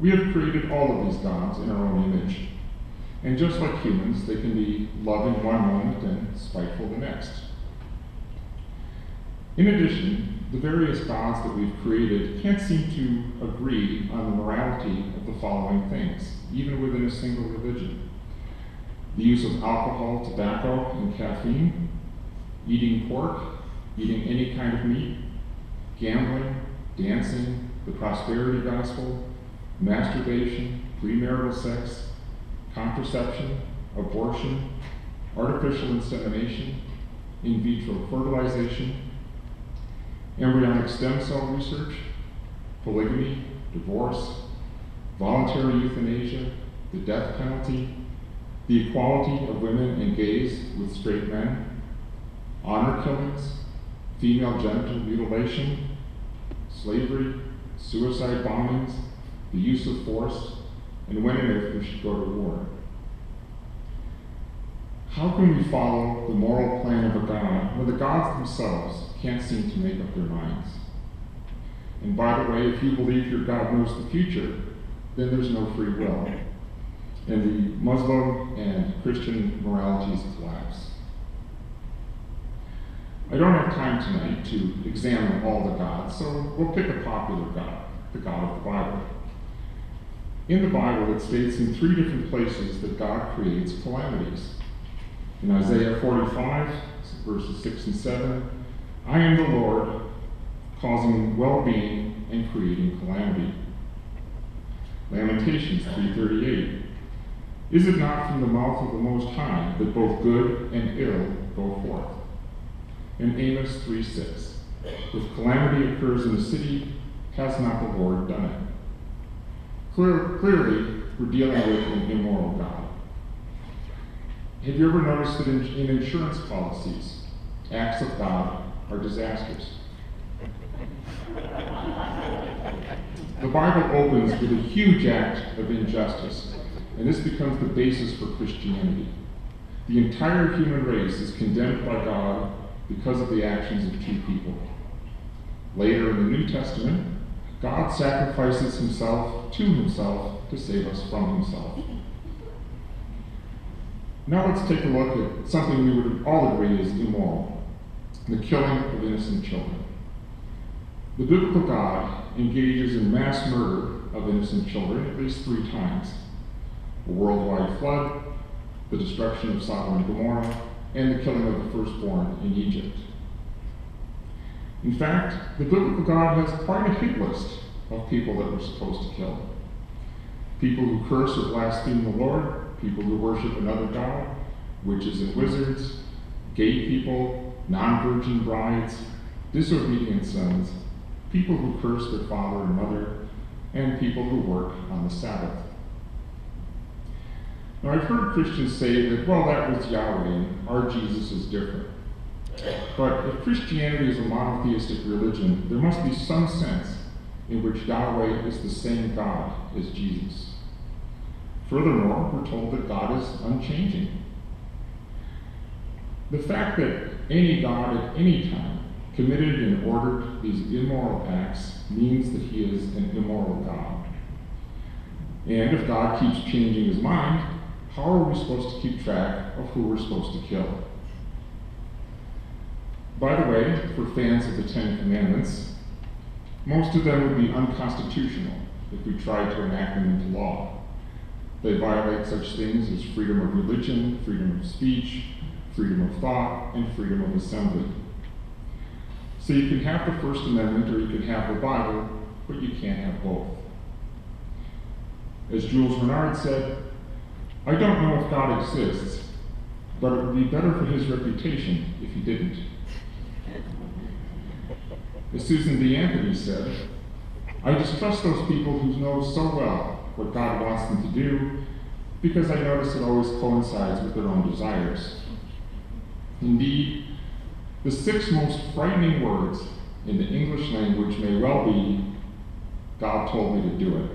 We have created all of these gods in our own image. And just like humans, they can be loving one moment and spiteful the next. In addition, the various gods that we've created can't seem to agree on the morality of the following things, even within a single religion: the use of alcohol, tobacco, and caffeine, eating pork, eating any kind of meat, gambling, dancing, the prosperity gospel, masturbation, premarital sex, contraception, abortion, artificial insemination, in vitro fertilization, embryonic stem cell research, polygamy, divorce, voluntary euthanasia, the death penalty, the equality of women and gays with straight men, honor killings, female genital mutilation, slavery, suicide bombings, the use of force, and when and if we should go to war. How can we follow the moral plan of a God when the gods themselves can't seem to make up their minds? And by the way, if you believe your God knows the future, then there's no free will, and the Muslim and Christian moralities collapse. I don't have time tonight to examine all the gods, so we'll pick a popular God, the God of the Bible. In the Bible, it states in 3 different places that God creates calamities. In Isaiah 45, verses 6 and 7, I am the Lord, causing well-being and creating calamity. Lamentations 3:38, is it not from the mouth of the Most High that both good and ill go forth? And Amos 3:6, if calamity occurs in the city, has not the Lord done it? Clearly, we're dealing with an immoral God. Have you ever noticed that in insurance policies, acts of God are disasters? The Bible opens with a huge act of injustice, and this becomes the basis for Christianity. The entire human race is condemned by God because of the actions of 2 people. Later in the New Testament, God sacrifices himself to save us from himself. Now let's take a look at something we would all agree is immoral: the killing of innocent children. The biblical God engages in mass murder of innocent children at least 3 times: a worldwide flood, the destruction of Sodom and Gomorrah, and the killing of the firstborn in Egypt. In fact, the biblical God has quite a hit list of people that we're supposed to kill. People who curse or blaspheme the Lord, people who worship another god, witches and wizards, gay people, non-virgin brides, disobedient sons, people who curse their father and mother, and people who work on the Sabbath. Now, I've heard Christians say that, well, that was Yahweh, and our Jesus is different. But if Christianity is a monotheistic religion, there must be some sense in which Yahweh is the same God as Jesus. Furthermore, we're told that God is unchanging. The fact that any God at any time committed and ordered these immoral acts means that he is an immoral God. And if God keeps changing his mind, how are we supposed to keep track of who we're supposed to kill? By the way, for fans of the 10 Commandments, most of them would be unconstitutional if we tried to enact them into law. They violate such things as freedom of religion, freedom of speech, freedom of thought, and freedom of assembly. So you can have the First Amendment or you can have the Bible, but you can't have both. As Jules Renard said, I don't know if God exists, but it would be better for his reputation if he didn't. As Susan B. Anthony said, I distrust those people who know so well what God wants them to do because I notice it always coincides with their own desires. Indeed, the 6 most frightening words in the English language may well be, God told me to do it.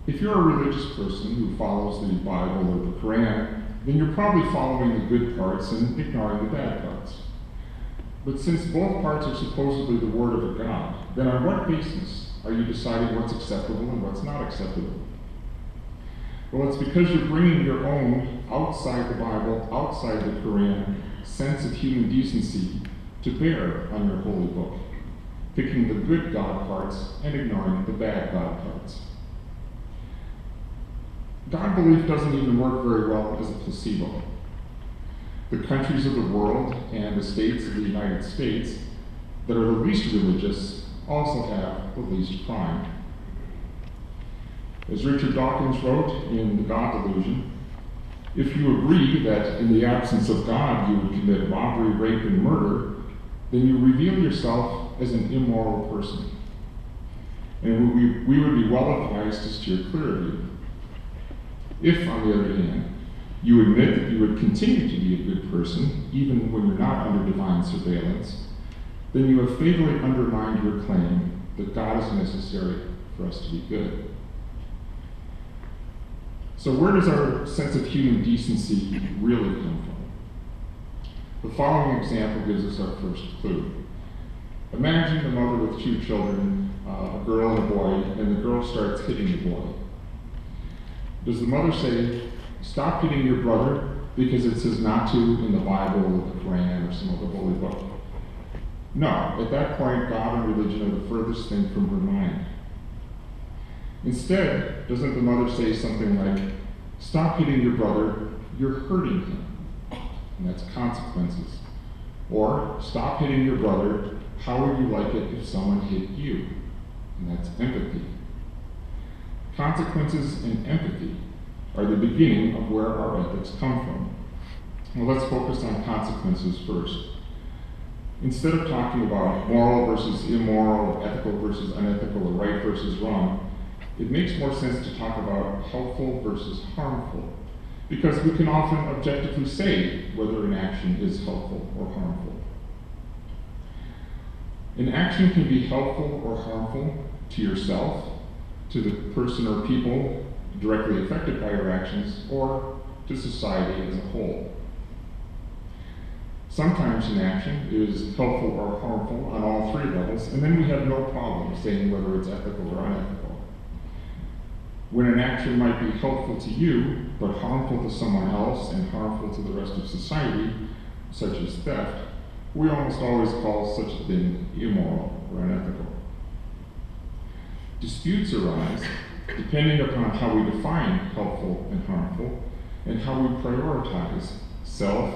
If you're a religious person who follows the Bible or the Quran, then you're probably following the good parts and ignoring the bad parts. But since both parts are supposedly the word of a God, then on what basis are you deciding what's acceptable and what's not acceptable? Well, it's because you're bringing your own, outside the Bible, outside the Quran, sense of human decency to bear on your holy book, picking the good God parts and ignoring the bad God parts. God belief doesn't even work very well as a placebo. The countries of the world and the states of the United States that are the least religious also have the least crime. As Richard Dawkins wrote in The God Delusion, if you agree that in the absence of God you would commit robbery, rape, and murder, then you reveal yourself as an immoral person. And we would be well advised to steer clear of you. If, on the other hand, you admit that you would continue to be a good person, even when you're not under divine surveillance, then you have fatally undermined your claim that God is necessary for us to be good. So where does our sense of human decency really come from? The following example gives us our first clue. Imagine a mother with two children, a girl and a boy, and the girl starts hitting the boy. Does the mother say, "Stop hitting your brother because it says not to in the Bible or the Quran or some other holy book"? No, at that point, God and religion are the furthest thing from her mind. Instead, doesn't the mother say something like, "Stop hitting your brother, you're hurting him," and that's consequences. Or, "Stop hitting your brother, how would you like it if someone hit you?" And that's empathy. Consequences and empathy are the beginning of where our ethics come from. Well, let's focus on consequences first. Instead of talking about moral versus immoral, ethical versus unethical, or right versus wrong, it makes more sense to talk about helpful versus harmful, because we can often objectively say whether an action is helpful or harmful. An action can be helpful or harmful to yourself, to the person or people directly affected by your actions, or to society as a whole. Sometimes an action is helpful or harmful on all three levels, and then we have no problem saying whether it's ethical or unethical. When an action might be helpful to you, but harmful to someone else and harmful to the rest of society, such as theft, we almost always call such a thing immoral or unethical. Disputes arise depending upon how we define helpful and harmful, and how we prioritize self,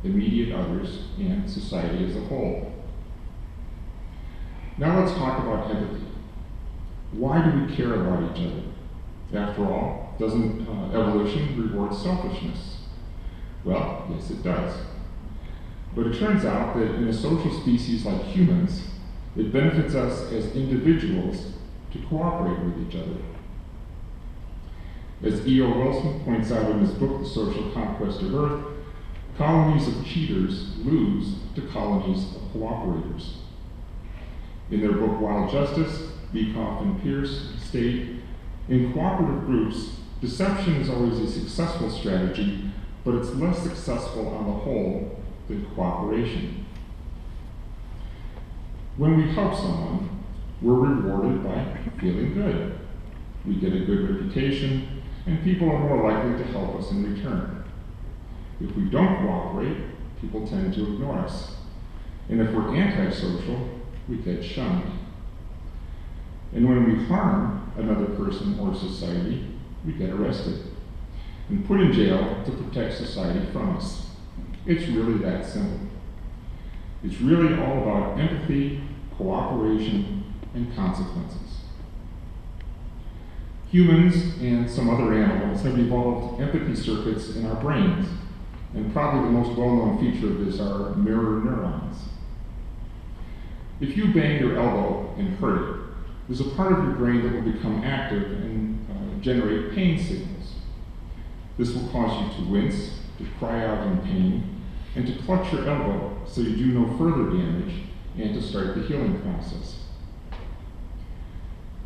immediate others, and society as a whole. Now let's talk about empathy. Why do we care about each other? After all, doesn't evolution reward selfishness? Well, yes it does. But it turns out that in a social species like humans, it benefits us as individuals to cooperate with each other. As E.O. Wilson points out in his book, The Social Conquest of Earth, colonies of cheaters lose to colonies of cooperators. In their book, Wild Justice, Beekoff and Pierce state, in cooperative groups, deception is always a successful strategy, but it's less successful on the whole than cooperation. When we help someone, we're rewarded by feeling good. We get a good reputation, and people are more likely to help us in return. If we don't cooperate, people tend to ignore us. And if we're antisocial, we get shunned. And when we harm another person or society, we get arrested and put in jail to protect society from us. It's really that simple. It's really all about empathy, cooperation, and consequences. Humans and some other animals have evolved empathy circuits in our brains, and probably the most well-known feature of this are mirror neurons. If you bang your elbow and hurt it, there's a part of your brain that will become active and generate pain signals. This will cause you to wince, to cry out in pain, and to clutch your elbow so you do no further damage and to start the healing process.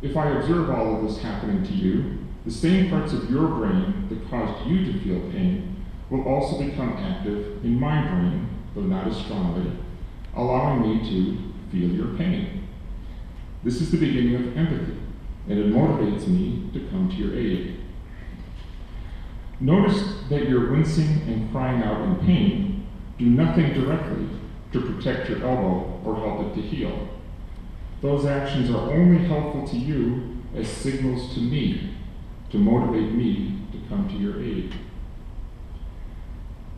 If I observe all of this happening to you, the same parts of your brain that caused you to feel pain will also become active in my brain, though not as strongly, allowing me to feel your pain. This is the beginning of empathy, and it motivates me to come to your aid. Notice that your wincing and crying out in pain do nothing directly to protect your elbow or help it to heal. Those actions are only helpful to you as signals to me, to motivate me to come to your aid.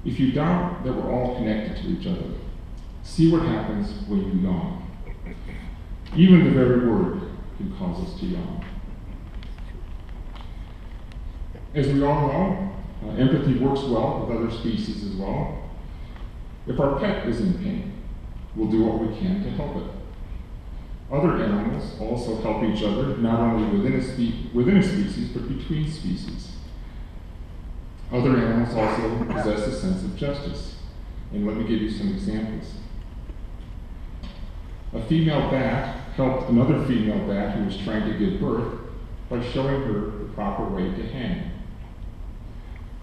If you doubt that we're all connected to each other, see what happens when you yawn. Even the very word can cause us to yawn. As we all know, empathy works well with other species as well. If our pet is in pain, we'll do what we can to help it. Other animals also help each other, not only within a species, but between species. Other animals also possess a sense of justice. And let me give you some examples. A female bat helped another female bat who was trying to give birth by showing her the proper way to hang.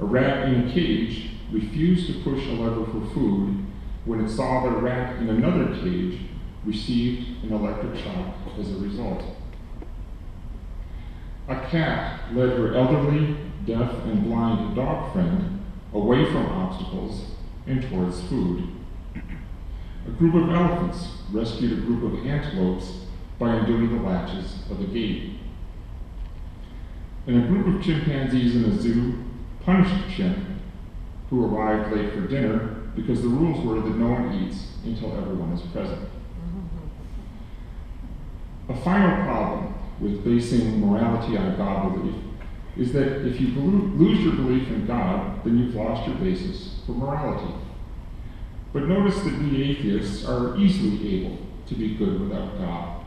A rat in a cage refused to push a lever for food when it saw that a rat in another cage received an electric shock as a result. A cat led her elderly, deaf, and blind dog friend away from obstacles and towards food. A group of elephants rescued a group of antelopes by undoing the latches of a gate. And a group of chimpanzees in a zoo punished a chimp who arrived late for dinner because the rules were that no one eats until everyone is present. A final problem with basing morality on God belief is that if you lose your belief in God, then you've lost your basis for morality. But notice that we atheists are easily able to be good without God.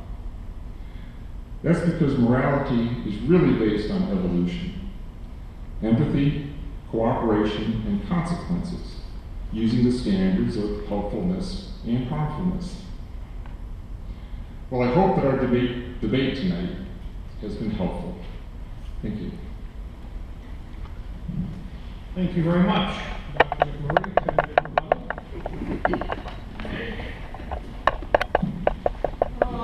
That's because morality is really based on evolution. Empathy, cooperation, and consequences, using the standards of helpfulness and harmfulness. Well, I hope that our debate tonight has been helpful. Thank you. Thank you very much, Dr. McMurray.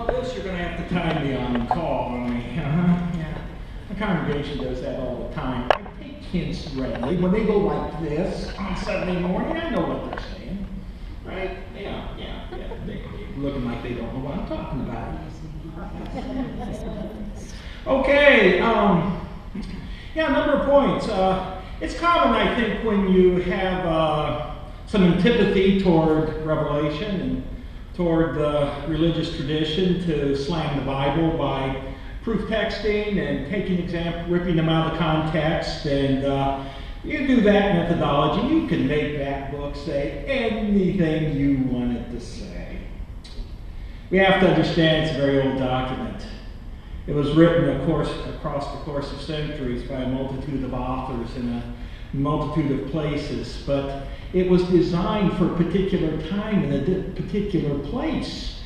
This you're going to have to time me on the call, aren't we? Yeah. The congregation does that all the time. I take hints readily. When they go like this on Sunday morning, I know what they're saying. Right? Yeah. They're looking like they don't know what I'm talking about. Okay. A number of points. It's common, I think, when you have some antipathy toward Revelation and toward the religious tradition to slam the Bible by proof texting and ripping them out of context. And you do that methodology, you can make that book say anything you want it to say. We have to understand it's a very old document. It was written, of course, across the course of centuries by a multitude of authors in a multitude of places, but it was designed for a particular time in a particular place,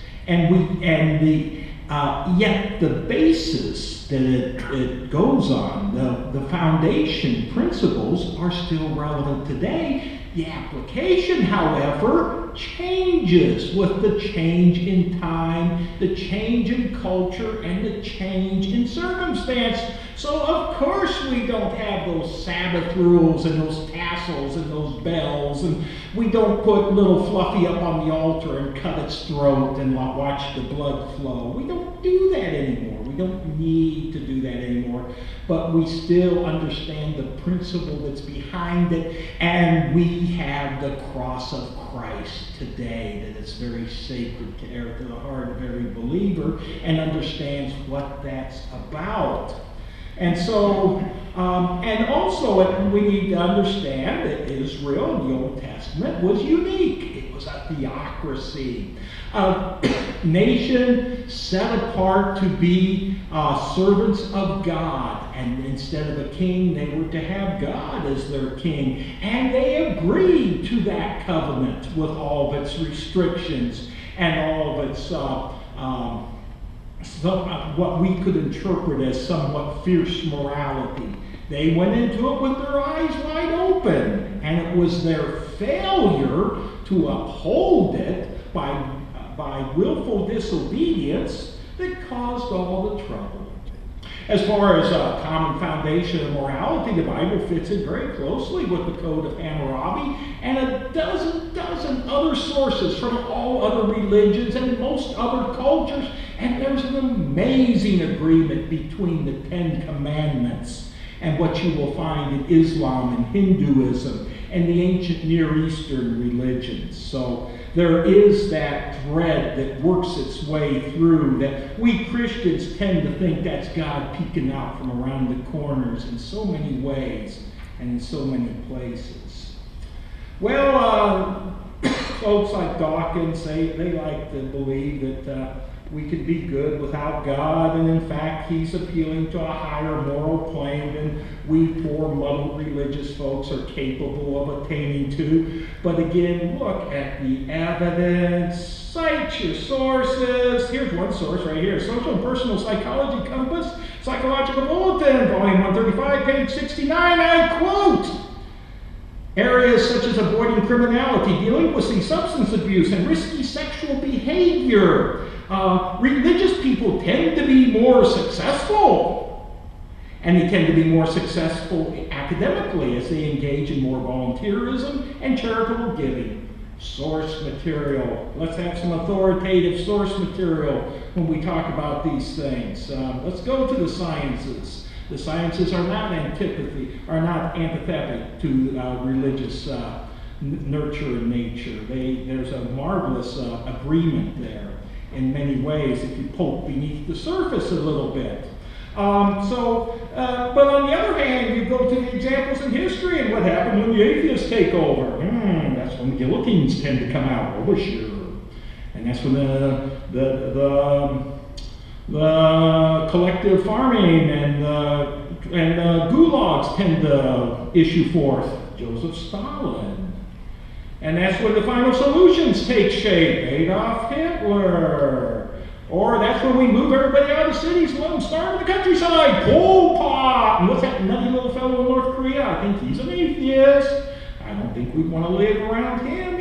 yet the basis that it goes on, the foundation principles are still relevant today. The application, however, changes with the change in time, the change in culture, and the change in circumstance. So of course we don't have those Sabbath rules and those tassels and those bells, and we don't put little Fluffy up on the altar and cut its throat and watch the blood flow. We don't do that anymore. We don't need to do that anymore. But we still understand the principle that's behind it, and we have the cross of Christ today that is very sacred to the heart of every believer and understands what that's about. And so, and also we need to understand that Israel in the Old Testament was unique. It was a theocracy, a nation set apart to be servants of God. And instead of a king, they were to have God as their king. And they agreed to that covenant with all of its restrictions and all of its what we could interpret as somewhat fierce morality. They went into it with their eyes wide open, and it was their failure to uphold it by willful disobedience that caused all the trouble. As far as a common foundation of morality, the Bible fits in very closely with the Code of Hammurabi and a dozen other sources from all other religions and most other cultures. And there's an amazing agreement between the Ten Commandments and what you will find in Islam and Hinduism and the ancient Near Eastern religions. So there is that thread that works its way through that we Christians tend to think that's God peeking out from around the corners in so many ways and in so many places. Well, folks like Dawkins, they like to believe that we could be good without God, and in fact, he's appealing to a higher moral plane than we poor muddled religious folks are capable of attaining to. But again, look at the evidence, cite your sources. Here's one source right here, Social and Personal Psychology Compass, Psychological Bulletin, volume 135, page 69, I quote, "Areas such as avoiding criminality, delinquency, substance abuse, and risky sexual behavior. Religious people tend to be more successful, and they tend to be more successful academically as they engage in more volunteerism and charitable giving." Source material. Let's have some authoritative source material when we talk about these things. Let's go to the sciences. The sciences are not antithetic to religious nurture and nature. There's a marvelous agreement there in many ways if you poke beneath the surface a little bit. But on the other hand, you go to the examples in history and what happened when the atheists take over. That's when the guillotines tend to come out, over sure. And that's when the collective farming and gulags tend to issue forth. Joseph Stalin. And that's when the final solutions take shape. Adolf Hitler. Or that's when we move everybody out of the cities and let them starve in the countryside. Pol Pot. And what's that nutty little fellow in North Korea? I think he's an atheist. I don't think we'd want to live around him